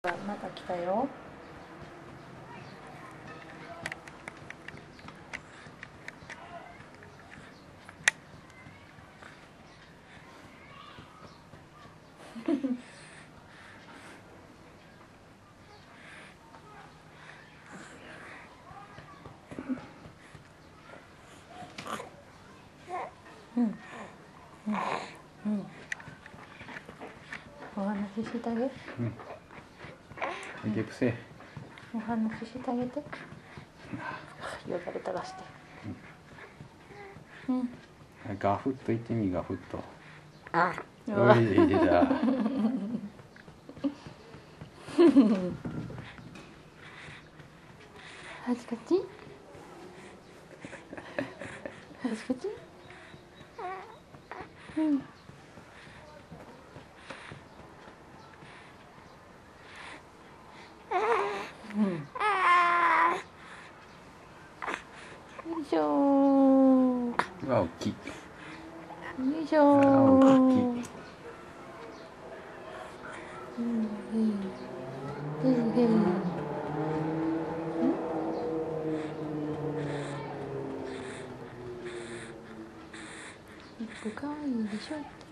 また来たよ。うんうんうん。お話ししてあげ。げくせ。お話ししてあげて。よだれ垂らして。うん。ガフッと言ってみ、ガフッと。あ。おいで出た。はじかち。はじかち。うん。うん。よいしょー。うわ、大きい。よいしょあー。大きい。かわいいでしょって。